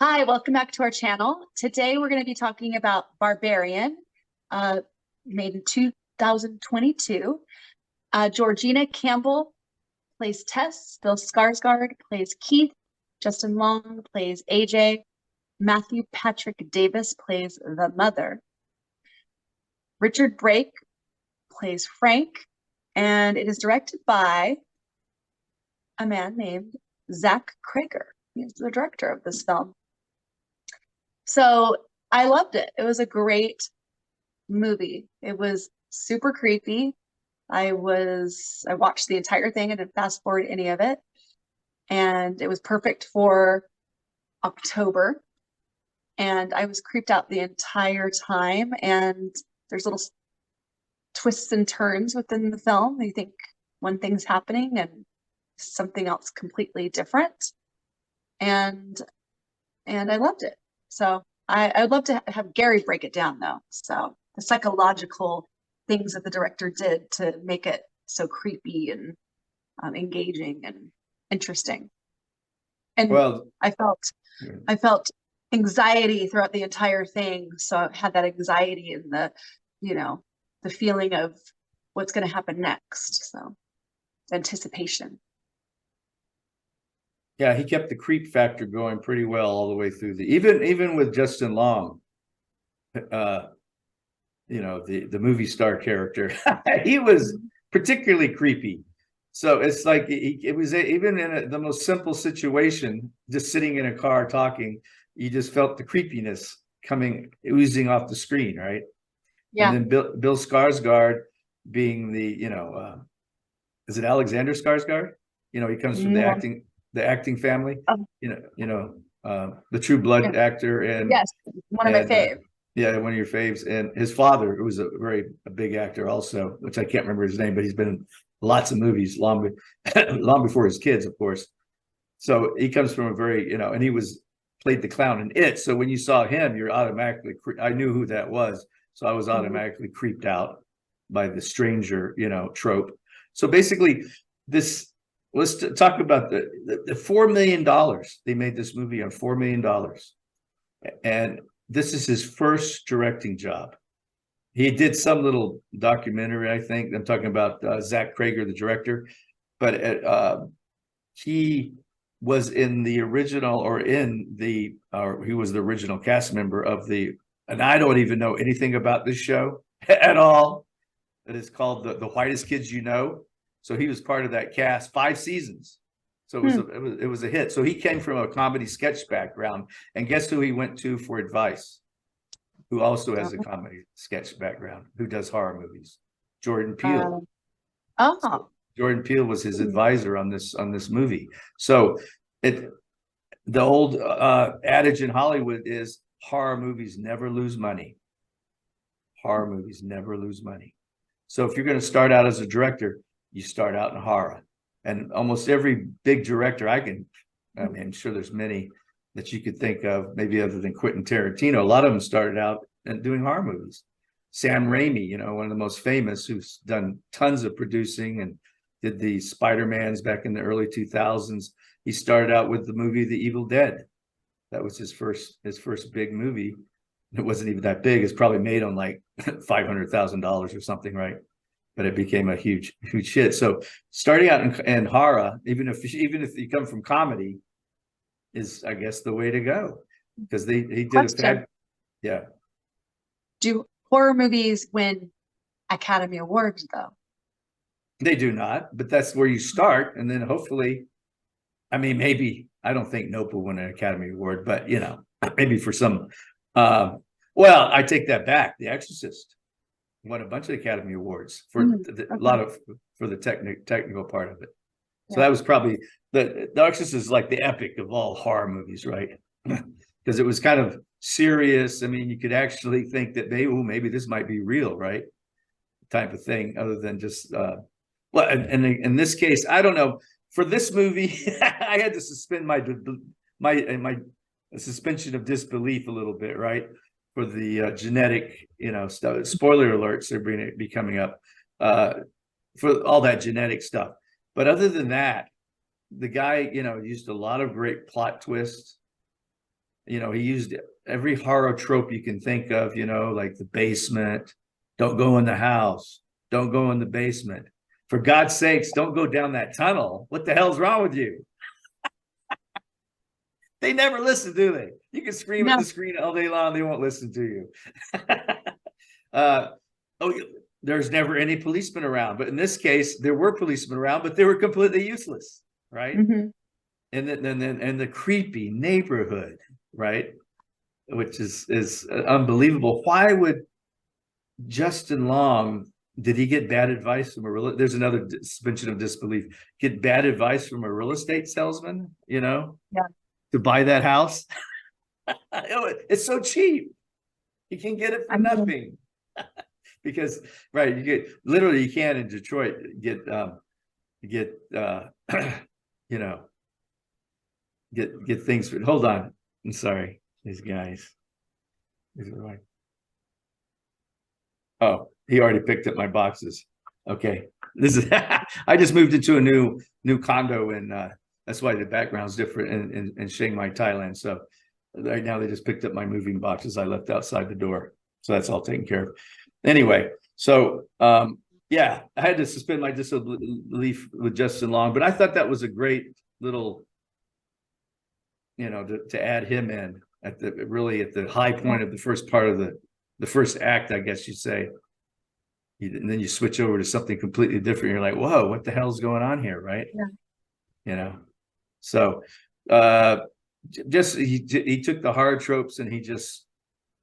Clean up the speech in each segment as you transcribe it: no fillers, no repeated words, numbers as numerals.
Hi, welcome back to our channel. Today we're going to be talking about Barbarian, uh, made in 2022. Georgina Campbell plays Tess, Bill Skarsgård plays Keith, Justin Long plays AJ, Matthew Patrick Davis plays the mother, Richard Brake plays Frank, and it is directed by a man named Zach Cregger. He's the director of this film. So I loved it. It was a great movie. It was super creepy. I watched the entire thing. I didn't fast forward any of it. And it was perfect for October. And I was creeped out the entire time. And there's little twists and turns within the film. You think one thing's happening and something else completely different. And I loved it. So I'd love to have Gary break it down, though. So the psychological things that the director did to make it so creepy and engaging and interesting. And Well, I felt anxiety throughout the entire thing. So I had that anxiety and the feeling of what's going to happen next. So anticipation. yeah, he kept the creep factor going pretty well all the way through even with Justin Long, the movie star character, he was particularly creepy. So it's like it was even in the most simple situation, just sitting in a car talking, you just felt the creepiness oozing off the screen, right? Yeah. And then Bill Skarsgård being is it Alexander Skarsgård? He comes from the acting family, the True Blood actor, and yes, one of my faves. Yeah, one of your faves. And his father, who was a big actor also, which I can't remember his name, but he's been in lots of movies long before his kids, of course. So he comes from a very, and he played the clown in It. So when you saw him, you're automatically, I knew who that was. So I was automatically creeped out by the stranger, trope. So basically let's talk about the $4 million. They made this movie on $4 million. And this is his first directing job. He did some little documentary, I think. I'm talking about Zach Cregger, the director. But he was in the original, or he was the original cast member of and I don't even know anything about this show at all. It is called The Whitest Kids You Know. So he was part of that cast, 5 seasons. So it was a hit. So he came from a comedy sketch background, and guess who he went to for advice? Who also has a comedy sketch background, who does horror movies? Jordan Peele. So Jordan Peele was his advisor on this movie. So the old adage in Hollywood is horror movies never lose money. Horror movies never lose money. So if you're going to start out as a director, you start out in horror. And almost every big director I'm sure there's many that you could think of, maybe other than Quentin Tarantino. A lot of them started out doing horror movies. Sam Raimi, one of the most famous, who's done tons of producing and did the Spider-Mans back in the early 2000s. He started out with the movie The Evil Dead. That was his first big movie. It wasn't even that big. It's probably made on like $500,000 or something, right? But it became a huge hit. So starting out in horror, even if you come from comedy, is, I guess, the way to go, because he did yeah. Do horror movies win Academy Awards, though? They do not, but that's where you start, and then hopefully, maybe, I don't think Nope will win an Academy Award, but maybe for some. Well, I take that back. The Exorcist won a bunch of Academy Awards for for the technical part of it. So that was probably the Exorcist is like the epic of all horror movies, right? Because it was kind of serious. You could actually think that maybe this might be real, right? Type of thing, other than just and in this case, I don't know. For this movie, I had to suspend my suspension of disbelief a little bit, right? For the genetic, stuff. Spoiler alerts are be coming up for all that genetic stuff. But other than that, the guy, used a lot of great plot twists. You know, he used every horror trope you can think of, you know, like the basement, don't go in the house, don't go in the basement. For God's sakes, don't go down that tunnel. What the hell's wrong with you? They never listen, do they? You can scream at No. the screen all day long, they won't listen to you. Oh, there's never any policemen around, but in this case, there were policemen around, but they were completely useless, right? Mm-hmm. And then the creepy neighborhood, right? Which is unbelievable. Why would Justin Long, did he get bad advice from a real? There's another suspension of disbelief. Get bad advice from a real estate salesman, you know, Yeah. to buy that house. It's so cheap. You can get it for nothing. Because right, you get literally, you can in Detroit get you know, get things for. Hold on, I'm sorry, these guys. Oh, he already picked up my boxes. Okay, this is I just moved into a new condo, and that's why the background's different in Chiang Mai, Thailand. So right now they just picked up my moving boxes I left outside the door. So that's all taken care of. Anyway, so yeah, I had to suspend my disbelief with Justin Long, but I thought that was a great little, you know, to add him in at the really at the high point of the first part of the first act, I guess you'd say. And then you switch over to something completely different. You're like, whoa, what the hell's going on here, right? Yeah. You know, so just he took the horror tropes and he just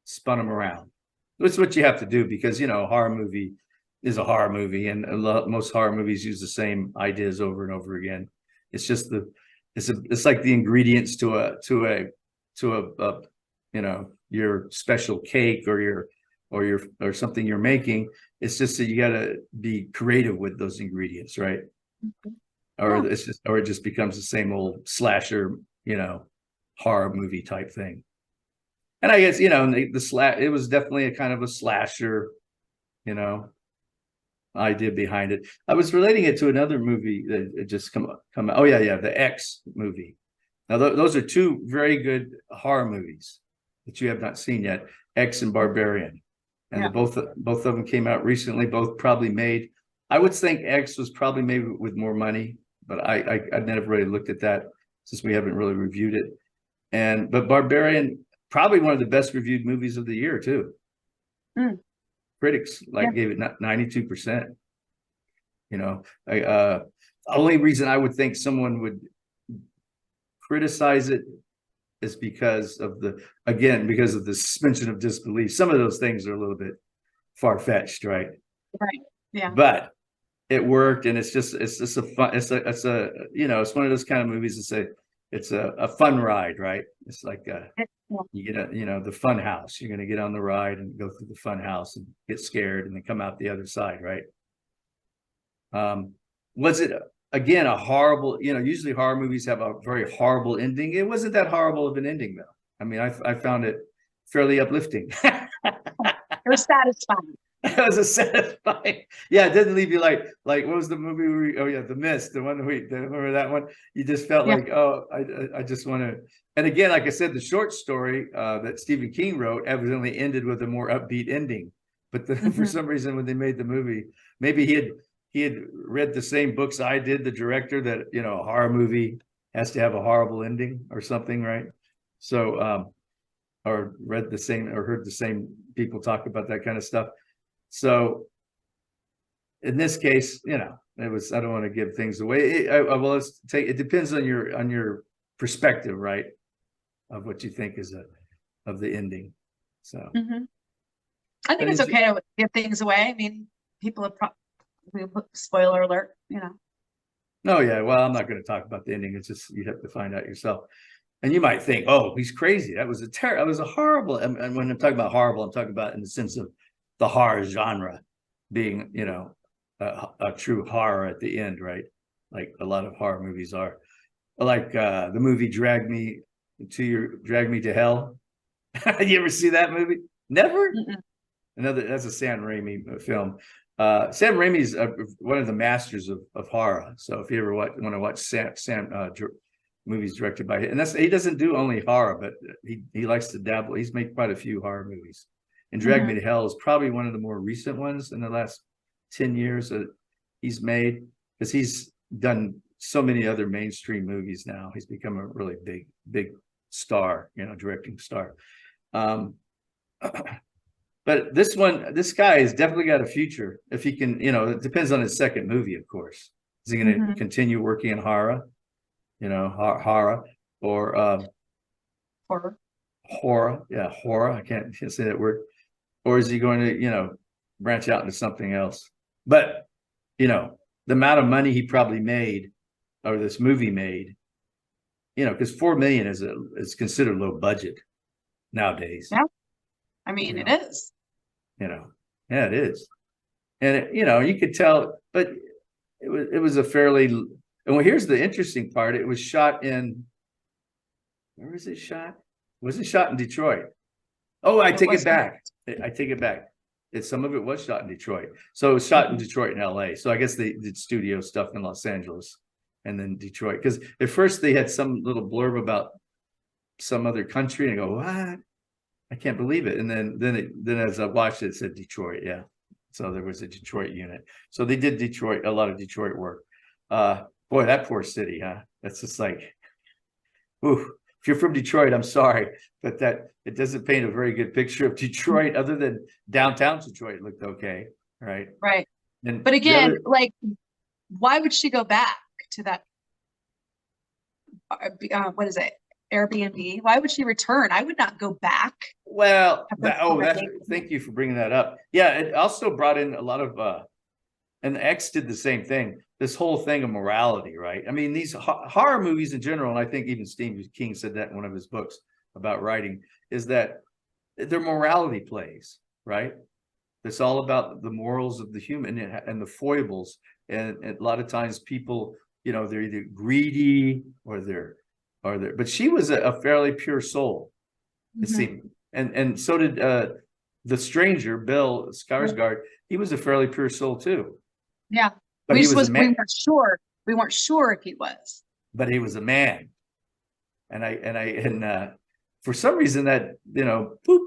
spun them around. That's what you have to do, because, you know, a horror movie is a horror movie, and most horror movies use the same ideas over and over again. It's just it's like the ingredients to a you know, your special cake or something you're making. It's just that you got to be creative with those ingredients, right? Mm-hmm. Or it just becomes the same old slasher, you know, horror movie type thing. And I guess, you know, it was definitely a kind of a slasher, you know, idea behind it. I was relating it to another movie that just come out. Oh yeah, the X movie. Now those are two very good horror movies that you have not seen yet, X and Barbarian. And Yeah. both of them came out recently, both probably made. I would think X was probably made with more money, but I've never really looked at that since we haven't really reviewed it. But Barbarian, probably one of the best reviewed movies of the year too. Mm. Critics gave it 92%. You know, the only reason I would think someone would criticize it is because of the suspension of disbelief. Some of those things are a little bit far-fetched, right? Right. Yeah. But it worked, and it's just a fun, it's a you know, it's one of those kind of movies. It's a fun ride, right? It's like you get you know, the fun house. You're going to get on the ride and go through the fun house and get scared and then come out the other side, right? Was it again a horrible, you know, usually horror movies have a very horrible ending. It wasn't that horrible of an ending though. I mean, I found it fairly uplifting. It was satisfying. It was a satisfying. Yeah, it didn't leave you like what was the movie? Oh yeah, The Mist, the one remember that one? You just felt like, oh, I just want to. And again, like I said, the short story that Stephen King wrote evidently ended with a more upbeat ending. But for some reason, when they made the movie, maybe he had read the same books I did. The director, that, you know, a horror movie has to have a horrible ending or something, right? So or read the same or heard the same people talk about that kind of stuff. So in this case, you know, it was, I don't want to give things away. Well, let's take, it depends on your perspective, right? Of what you think is of the ending. So I think it's okay to give things away. I mean, people have spoiler alert, you know. No, yeah. Well, I'm not going to talk about the ending. It's just, you have to find out yourself. And you might think, oh, he's crazy. That was a horrible. And when I'm talking about horrible, I'm talking about in the sense of the horror genre being, you know, a true horror at the end, right? Like a lot of horror movies are. Like the movie Drag Me to Hell. You ever see that movie? Never? That's a Sam Raimi film. Sam Raimi's one of the masters of horror. So if you ever want to watch movies directed by him. And he doesn't do only horror, but he likes to dabble. He's made quite a few horror movies. And Drag Me to Hell is probably one of the more recent ones in the last 10 years that he's made, because he's done so many other mainstream movies now. He's become a really big star, directing star. But this guy has definitely got a future if he can, it depends on his second movie, of course. Is he going to continue working in horror, horror or horror? Yeah, horror. I can't say that word. Or is he going to, branch out into something else? But, the amount of money he probably made, or this movie made, because $4 million is considered low budget nowadays. Yeah. I mean, it is. Yeah, it is. And you could tell, but it was a fairly, and well, here's the interesting part. It was shot in, where was it shot? Was it shot in Detroit? Oh, I take it back. Some of it was shot in Detroit. So it was shot in Detroit and LA. So I guess they did studio stuff in Los Angeles and then Detroit. Because at first they had some little blurb about some other country, and I go, what? I can't believe it. And then as I watched it, it said Detroit. Yeah. So there was a Detroit unit. So they did a lot of Detroit work. Boy, that poor city, huh? That's just like, ooh. If you're from Detroit, I'm sorry, but it doesn't paint a very good picture of Detroit, other than downtown Detroit looked okay, right? Right. And but again, why would she go back to that? What is it? Airbnb? Why would she return? I would not go back. Well, thank you for bringing that up. Yeah, it also brought in a lot of, and X did the same thing. This whole thing of morality, right? I mean, these horror movies in general, and I think even Stephen King said that in one of his books about writing, is that they're morality plays, right? It's all about the morals of the human and the foibles. And a lot of times people, they're either greedy or but she was a fairly pure soul, it seemed. And so did the stranger, Bill Skarsgård. He was a fairly pure soul too. Yeah. But we weren't sure. We weren't sure if he was. But he was a man. And for some reason that, boop,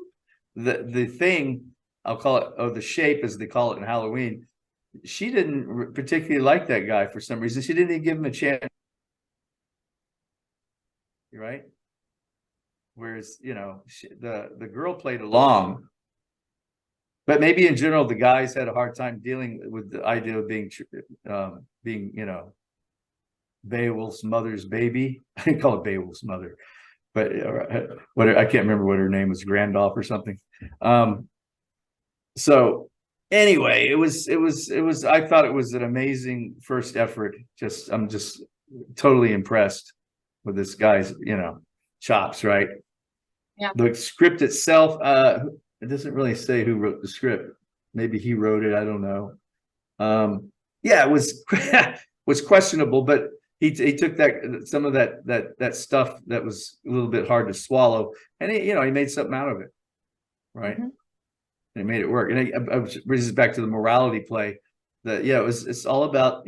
the thing, I'll call it, the shape as they call it in Halloween, she didn't particularly like that guy for some reason. She didn't even give him a chance. Right? Whereas, the girl played along. But maybe in general, the guys had a hard time dealing with the idea of being, Beowulf's mother's baby. I call it Beowulf's mother, but I can't remember what her name was, Randolph or something. So anyway, it was. I thought it was an amazing first effort. I'm just totally impressed with this guy's, chops. Right. Yeah. The script itself. It doesn't really say who wrote the script. Maybe he wrote it. I don't know. Yeah, it was questionable, but he took some of that stuff that was a little bit hard to swallow, and he made something out of it, right? And he made it work. And it brings us back to the morality play. It's all about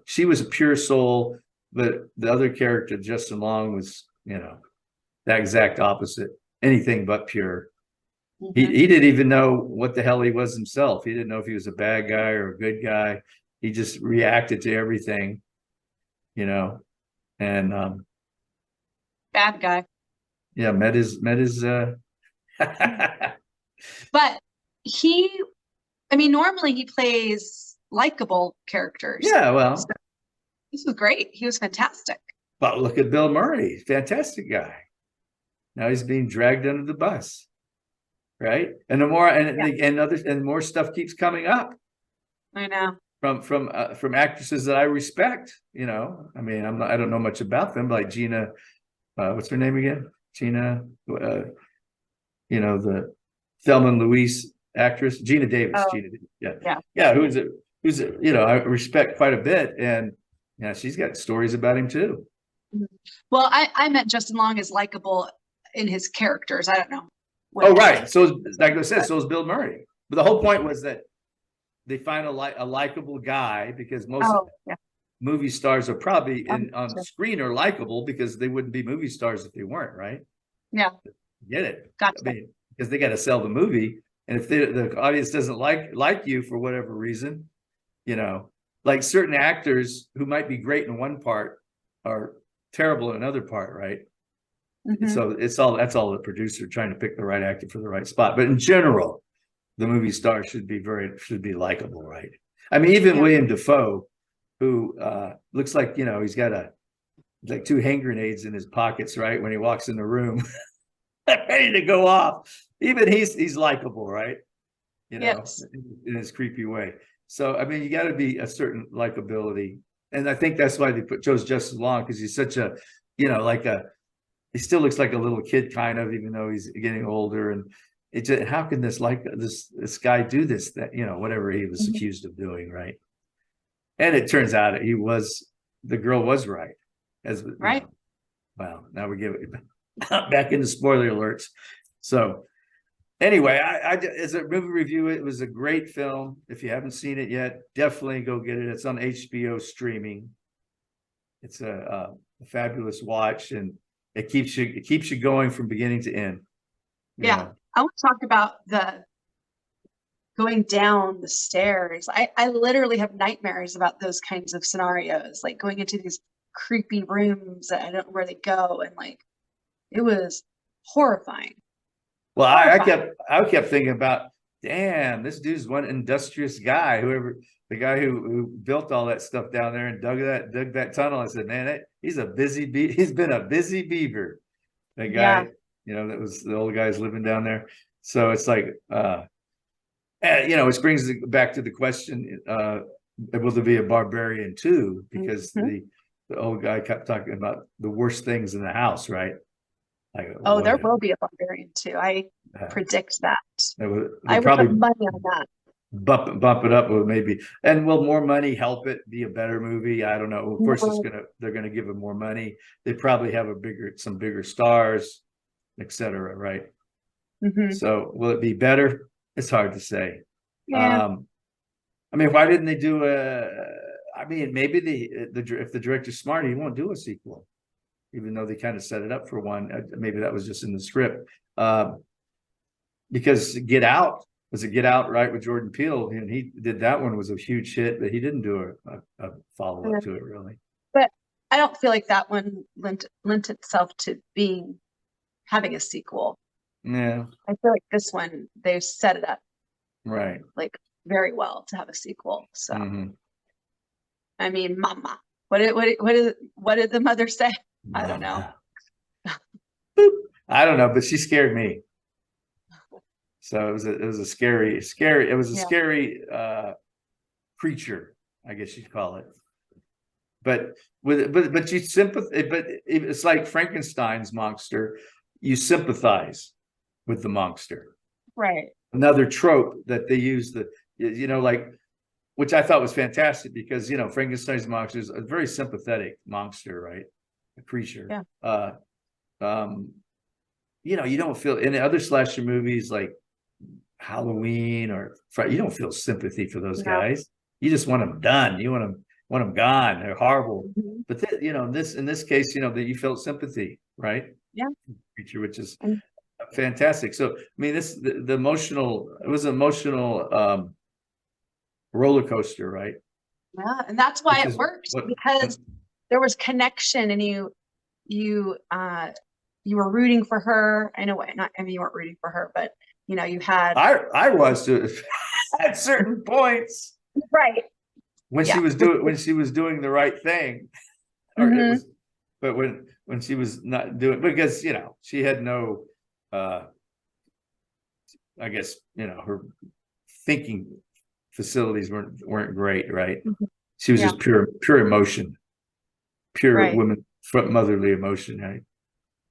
she was a pure soul, but the other character, Justin Long, was the exact opposite. Anything but pure. He didn't even know what the hell he was himself. He didn't know if he was a bad guy or a good guy. He just reacted to everything, and bad guy. Yeah, met his But normally he plays likable characters. Yeah, well, so this was great. He was fantastic. But look at Bill Murray, fantastic guy. Now he's being dragged under the bus, right? And the more and more stuff keeps coming up. I know. From actresses that I respect. I don't know much about them, like Gina. What's her name again? Gina. The Thelma and Louise actress, Gina Davis. Oh, yeah. Who's I respect quite a bit, and she's got stories about him too. Well, I meant Justin Long is likable in his characters. I don't know. Oh, right. So like I said, so is Bill Murray. But the whole point was that they find a likable guy, because movie stars are probably on Sure. screen are likable because they wouldn't be movie stars if they weren't, right? Yeah, Get it? I gotcha. mean, because they got to sell the movie, and if the audience doesn't like you for whatever reason, you know, like certain actors who might be great in one part are terrible in another part, right? Mhm. So that's all the producer trying to pick the right actor for the right spot. But in general, the movie star should be likable, right? I mean, even Yeah. William Dafoe, who looks like, he's got like two hand grenades in his pockets, right? When he walks in the room, ready to go off. Even he's likable, right? Yes. In his creepy way. So I mean, you got to be a certain likability, and I think that's why they chose Justin Long, because he's such a, like he still looks like a little kid, kind of, even though he's getting older. And it just, how can this guy do this, that, whatever he was Mhm. accused of doing, right? And it turns out the girl was right, as Right. Wow, now we give it back into spoiler alerts. So anyway, as a movie review, it was a great film. If you haven't seen it yet, definitely go get it. It's on HBO streaming. It's a fabulous watch, and it keeps you going from beginning to end. Yeah. I want to talk about the going down the stairs. I literally have nightmares about those kinds of scenarios, like going into these creepy rooms that I don't know where they go, and like it was horrifying. Well, Horrifying. I kept thinking about, damn, this dude's one industrious guy. The guy who built all that stuff down there and dug that tunnel. I said, man, he's been a busy beaver. That Yeah. guy, that was the old guys living down there. So it's like, which brings it back to the question, will there be a Barbarian too? Because Mhm. the old guy kept talking about the worst things in the house, right? Like, Oh, there what? will be a barbarian too. I predict that. They I would put probably money on that. bump it up with maybe, and will more money help it be a better movie? I don't know. Of course, No. they're gonna give it more money. They probably have some bigger stars, etc. Right? Mhm. So will it be better? It's hard to say. Yeah. I mean, why didn't they do I mean, maybe if the director's smart, he won't do a sequel, even though they kind of set it up for one. Maybe that was just in the script. Because Get Out, right, with Jordan Peele, and he did that one, was a huge hit, but he didn't do a follow up to it, really. But I don't feel like that one lent itself to having a sequel. Yeah, I feel like this one they set it up right. like very well to have a sequel. So Mm-hmm. I mean, Mama, what did the mother say? I don't know. I don't know, but she scared me. So it was a scary creature, I guess you'd call it. But you sympathize, but it's like Frankenstein's monster. You sympathize with the monster. Right. Another trope that they use, like, which I thought was fantastic, because Frankenstein's monster is a very sympathetic monster, right? A creature. Yeah. You don't feel in the other slasher movies like Halloween you don't feel sympathy for those No. guys. You just want them done. You want them gone. They're horrible. Mhm. But in this case, that you felt sympathy, right? Yeah. Creature, which is And fantastic. So I mean, the emotional, it was an emotional roller coaster, right? yeah, and that's why Which it is worked, what because there was connection, and you were rooting for her. I know, not, I mean, you weren't rooting for her, but you had I was to at certain points right. when Yeah. she was doing the right thing, or it Mhm. was, but when she was not doing, because she had no I guess her thinking facilities weren't great, right? Mhm. She was Yeah. just pure emotion, pure Right. woman, motherly emotion, right?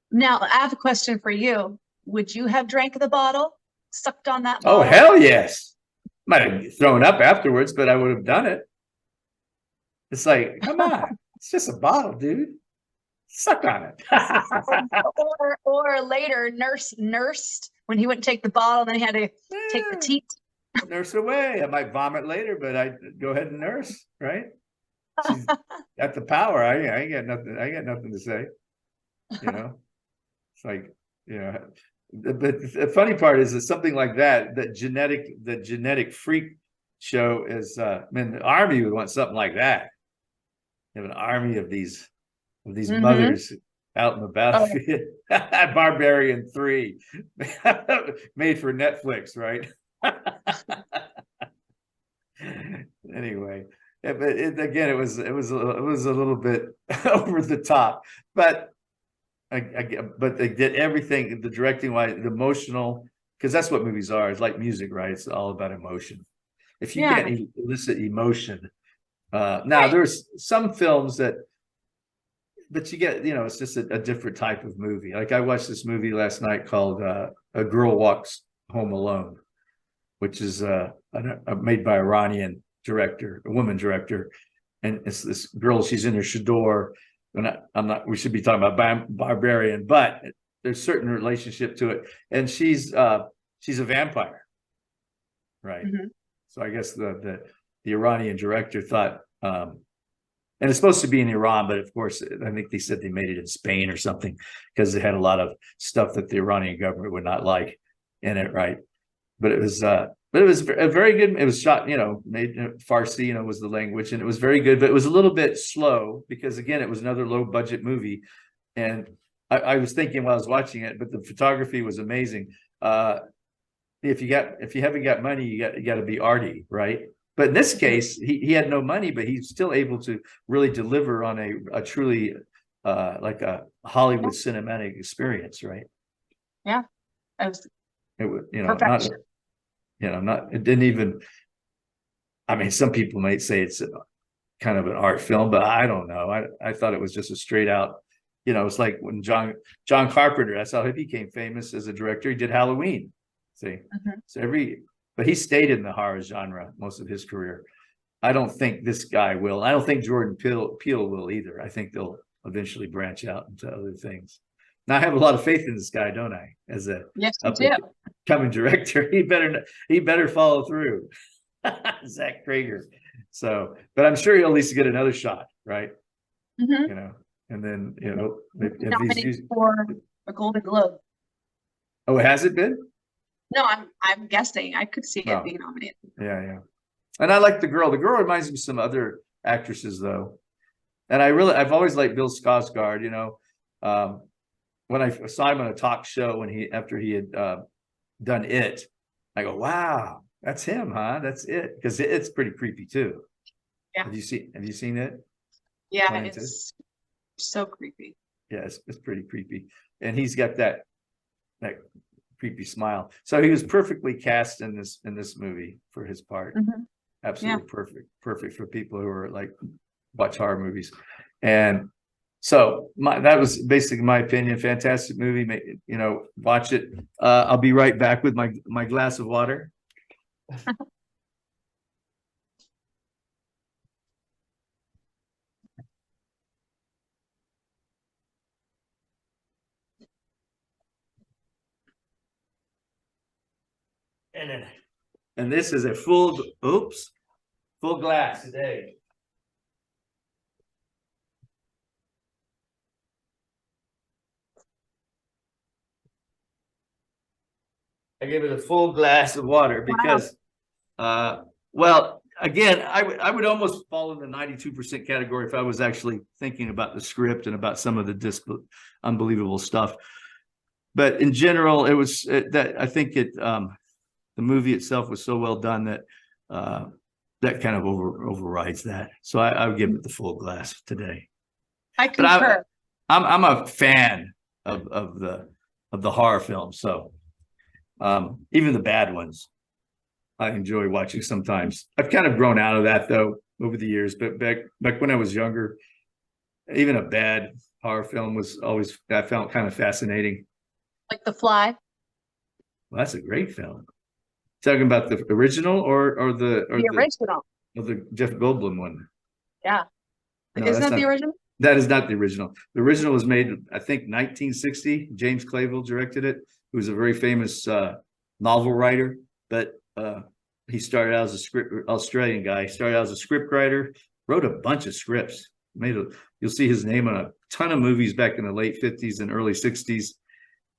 Now, I have a question for you. Would you have drank the bottle, sucked on that Oh, bottle? hell yes. Might have thrown up afterwards, but I would have done it. It's like, come on, it's just a bottle, dude. Suck on it. or later, nursed when he wouldn't take the bottle, then he had to take the teat. Nurse away. I might vomit later, but I'd go ahead and nurse, right? she's got the power. I ain't got nothing. I ain't got nothing to say. You know, it's like, you know, but the funny part is that something like that genetic freak show is, I mean, the army would want something like that. You have an army of these mothers out in the battlefield. Barbarian 3, made for Netflix, right? Anyway, but again, it was a little bit over the top, but but they did everything, the directing wise, the emotional, because that's what movies are. It's like music, right? It's all about emotion. If you can't elicit emotion, now there's some films that, but you get, you know, it's just a different type of movie. Like I watched this movie last night called A Girl Walks Home Alone, which is made by Iranian director, a woman director, and it's this girl. She's in her chador, and I'm not. We should be talking about Barbarian, but there's certain relationship to it, and she's a vampire, right? So I guess the Iranian director thought, and it's supposed to be in Iran, but of course, I think they said they made it in Spain or something because they had a lot of stuff that the Iranian government would not like in it, right? But it was a very good. It was shot, you know, made Farsi, you know, was the language, and it was very good. But it was a little bit slow because, again, it was another low budget movie, and I was thinking while I was watching it, but the photography was amazing. If you haven't got money, you got to be arty, right? But in this case, he had no money, but he's still able to really deliver on a truly like a Hollywood cinematic experience, right? Yeah, it was, you know, perfection. not, you know, not, it didn't even, I mean, some people might say it's kind of an art film, but I don't know. I thought it was just a straight out, you know, it's like when John Carpenter, that's how he became famous as a director. He did Halloween. See, so but he stayed in the horror genre most of his career. I don't think this guy will. I don't think Jordan Peele will either. I think they'll eventually branch out into other things. Now I have a lot of faith in this guy, don't I? As a coming director, he better follow through. Zach Krager. So, but I'm sure he'll at least get another shot, right? You know, and then, you know, nominated for a Golden Globe. Oh, has it been? No, I'm guessing. I could see it being nominated. Yeah. And I like the girl. The girl reminds me of some other actresses, though. And I've always liked Bill Skarsgård. You know, when I saw him on a talk show after he had done It, I go, wow, that's him, huh? That's It, because it's pretty creepy too. Yeah. Have you seen It? Yeah, it's so creepy. Yeah, it's pretty creepy, and he's got that creepy smile. So he was perfectly cast in this movie for his part. Absolutely perfect for people who are like watch horror movies. And so that was basically my opinion. Fantastic movie. You know, watch it. I'll be right back with my glass of water. And this is a full glass today. I gave it a full glass of water because, well, again, I would almost fall in the 92% category if I was actually thinking about the script and about some of the unbelievable stuff. But in general, it was that I think the movie itself was so well done that that kind of overrides that. So I would give it the full glass today. I concur. I'm a fan of the horror films, so even the bad ones I enjoy watching sometimes. I've kind of grown out of that though over the years, but back when I was younger, even a bad horror film was always, I found kind of fascinating. Like The Fly. Well, that's a great film. Talking about the original or the original, or the Jeff Goldblum one? Yeah, no, isn't that the original? That is not the original. The original was made, I think, 1960. James Clavell directed it. Who was a very famous novel writer, but he started out as a Australian guy. He started out as a script writer, wrote a bunch of scripts. You'll see his name on a ton of movies back in the late 50s and early 60s.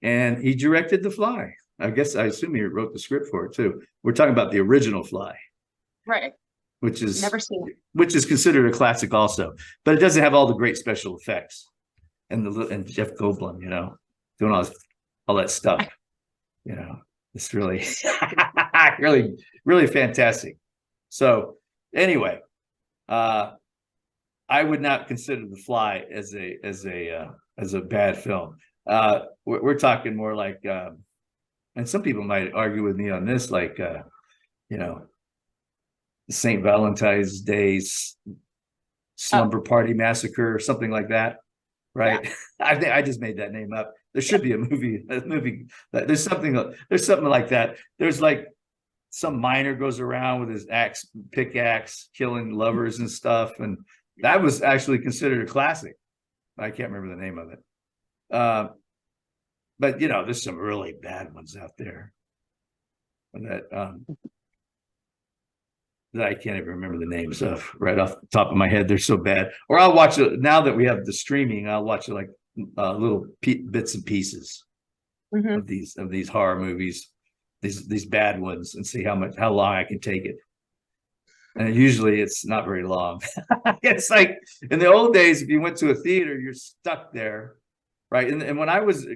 And he directed The Fly. I assume he wrote the script for it too. We're talking about the original Fly. Right. Which is never seen it. Which is considered a classic also, but it doesn't have all the great special effects and Jeff Goldblum, doing all that stuff. It's really really fantastic. So anyway, I would not consider The Fly as a bad film. We're talking more like, and some people might argue with me on this, like St. Valentine's Day's Slumber Party Massacre or something like that, right? Yeah. I think I just made that name up. There should be a movie there's something like that. There's like some miner goes around with his pickaxe killing lovers and stuff, and that was actually considered a classic. I can't remember the name of it. But there's some really bad ones out there that I can't even remember the names of right off the top of my head. They're so bad. Or I'll watch it now that we have the streaming. I'll watch it like little bits and pieces of these horror movies, these bad ones, and see how long I can take it. And usually it's not very long. It's like in the old days, if you went to a theater, you're stuck there, right? And when I was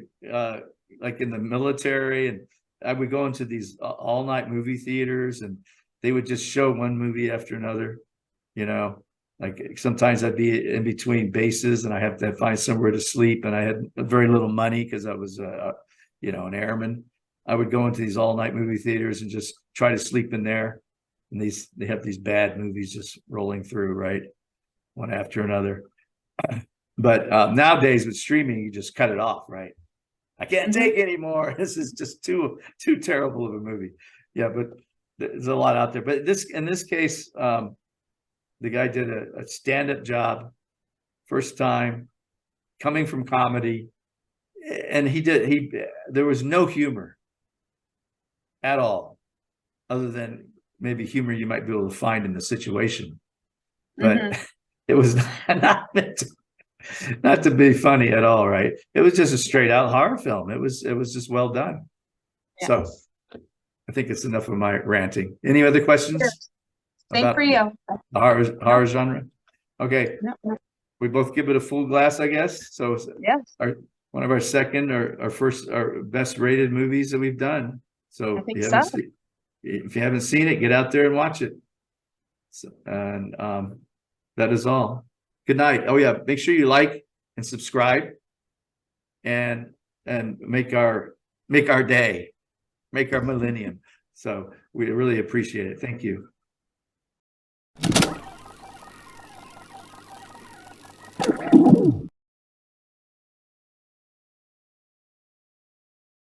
like in the military, and I would go into these all-night movie theaters, and they would just show one movie after another, like sometimes I'd be in between bases and I have to find somewhere to sleep, and I had very little money because I was an airman. I would go into these all-night movie theaters and just try to sleep in there, and they have these bad movies just rolling through, right, one after another. But nowadays with streaming, you just cut it off, right? I can't take anymore. This is just too terrible of a movie. Yeah, but there's a lot out there. But in this case, the guy did a stand-up job, first time, coming from comedy, and there was no humor at all, other than maybe humor you might be able to find in the situation. But it was not to be funny at all, right? It was just a straight out horror film. It was just well done. Yeah. So I think it's enough of my ranting. Any other questions? Same for you. The horror genre? Okay. No. We both give it a full glass, I guess. So yes. One of our second or first or best rated movies that we've done. So if you haven't seen it, get out there and watch it. So, and that is all. Good night. Oh yeah, make sure you like and subscribe, and make our day, make our millennium. So we really appreciate it. Thank you.